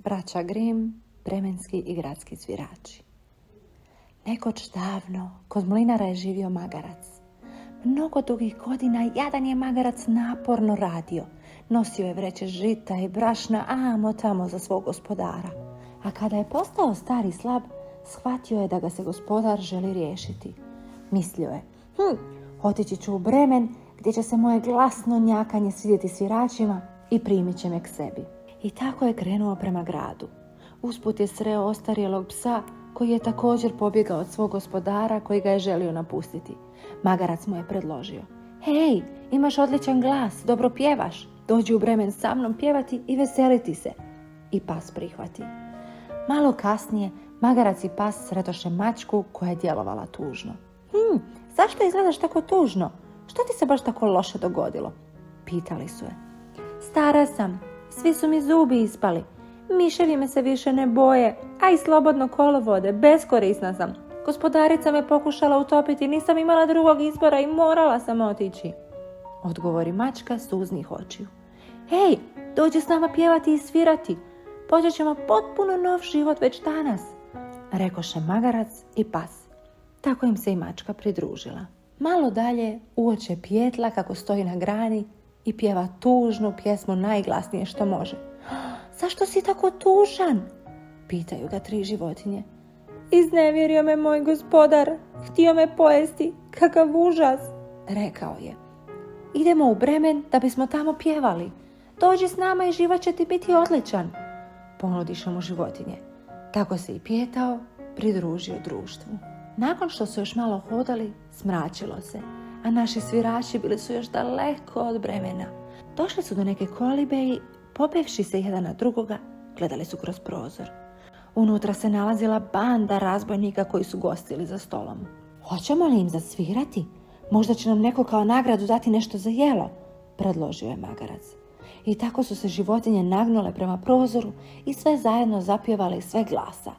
Braća Grimm, bremenski i gradski svirači. Nekoć davno kod mlinara je živio magarac. Mnogo dugih godina jadan je magarac naporno radio. Nosio je vreće žita i brašna amo tamo za svog gospodara. A kada je postao star i slab, shvatio je da ga se gospodar želi riješiti. Mislio je, otići ću u Bremen gdje će se moje glasno njakanje svidjeti sviračima i primit će me k sebi. I tako je krenuo prema gradu. Usput je sreo ostarjelog psa koji je također pobjegao od svog gospodara koji ga je želio napustiti. Magarac mu je predložio, hej, imaš odličan glas, dobro pjevaš, dođi u Bremen sa mnom pjevati i veseliti se. I pas prihvati. Malo kasnije magarac i pas sretoše mačku koja je djelovala tužno. Zašto izgledaš tako tužno? Što ti se baš tako loše dogodilo? Pitali su je. Stara sam, svi su mi zubi ispali. Miševi me se više ne boje, a i slobodno kolo vode, beskorisna sam. Gospodarica me pokušala utopiti, nisam imala drugog izbora i morala sam otići. Odgovori mačka suznih očiju. Hej, dođi s nama pjevati i svirati. Počet ćemo potpuno nov život već danas, rekoše magarac i pas. Tako im se i mačka pridružila. Malo dalje uoče Pijetla kako stoji na grani i pjeva tužnu pjesmu najglasnije što može. Zašto si tako tužan? Pitaju ga 3 životinje. Iznevjerio me moj gospodar, htio me pojesti, kakav užas, rekao je. Idemo u Bremen da bismo tamo pjevali. Dođi s nama i život će ti biti odličan, ponudiše mu životinje. Tako se i Pijetao pridružio društvu. Nakon što su još malo hodali, smračilo se, a naši svirači bili su još daleko od Bremena. Došli su do neke kolibe i, popevši se jedan na drugoga, gledali su kroz prozor. Unutra se nalazila banda razbojnika koji su gostili za stolom. Hoćemo li im zasvirati? Možda će nam neko kao nagradu dati nešto za jelo, predložio je magarac. I tako su se životinje nagnule prema prozoru i sve zajedno zapjevali sve glasa.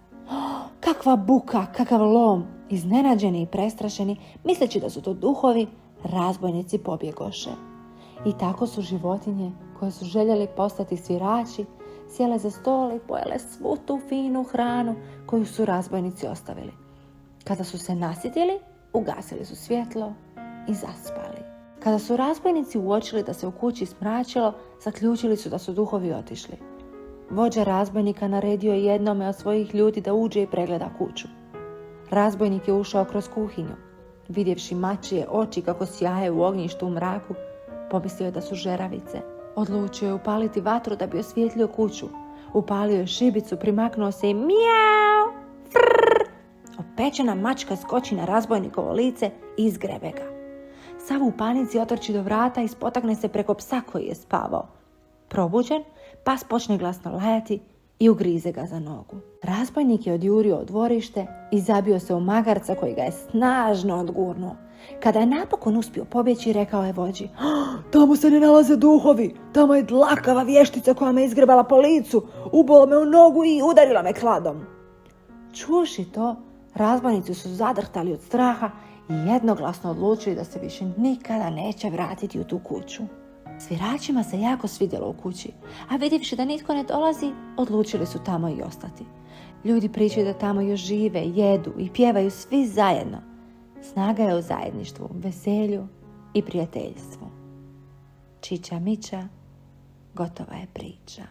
Kakva buka, kakav lom! Iznenađeni i prestrašeni, misleći da su to duhovi, razbojnici pobjegoše. I tako su životinje, koje su željeli postati svirači, sjele za stol i pojele svu tu finu hranu koju su razbojnici ostavili. Kada su se nasitili, ugasili su svjetlo i zaspali. Kada su razbojnici uočili da se u kući smračilo, zaključili su da su duhovi otišli. Vođa razbojnika naredio je jednome od svojih ljudi da uđe i pregleda kuću. Razbojnik je ušao kroz kuhinju. Vidjevši mačije oči kako sjaje u ognjištu u mraku, pomislio je da su žeravice. Odlučio je upaliti vatru da bi osvijetlio kuću. Upalio je šibicu, primaknuo se i mijau, frrr. Opečena mačka skoči na razbojnikovo lice i izgrebe ga. Sav u panici otrči do vrata i spotakne se preko psa koji je spavao. Probuđen, pas počne glasno lajati i ugrize ga za nogu. Razbojnik je odjurio u dvorište i zabio se u magarca koji ga je snažno odgurnuo. Kada je napokon uspio pobjeći, rekao je vođi: tamo se ne nalaze duhovi, tamo je dlakava vještica koja me izgrebala po licu, ubola me u nogu i udarila me kladom. Čuši to, razbojnici su zadrhtali od straha i jednoglasno odlučili da se više nikada neće vratiti u tu kuću. Sviračima se jako svidjelo u kući, a vidjevši da nitko ne dolazi, odlučili su tamo i ostati. Ljudi pričaju da tamo još žive, jedu i pjevaju svi zajedno. Snaga je u zajedništvu, veselju i prijateljstvu. Čiča miča, gotova je priča.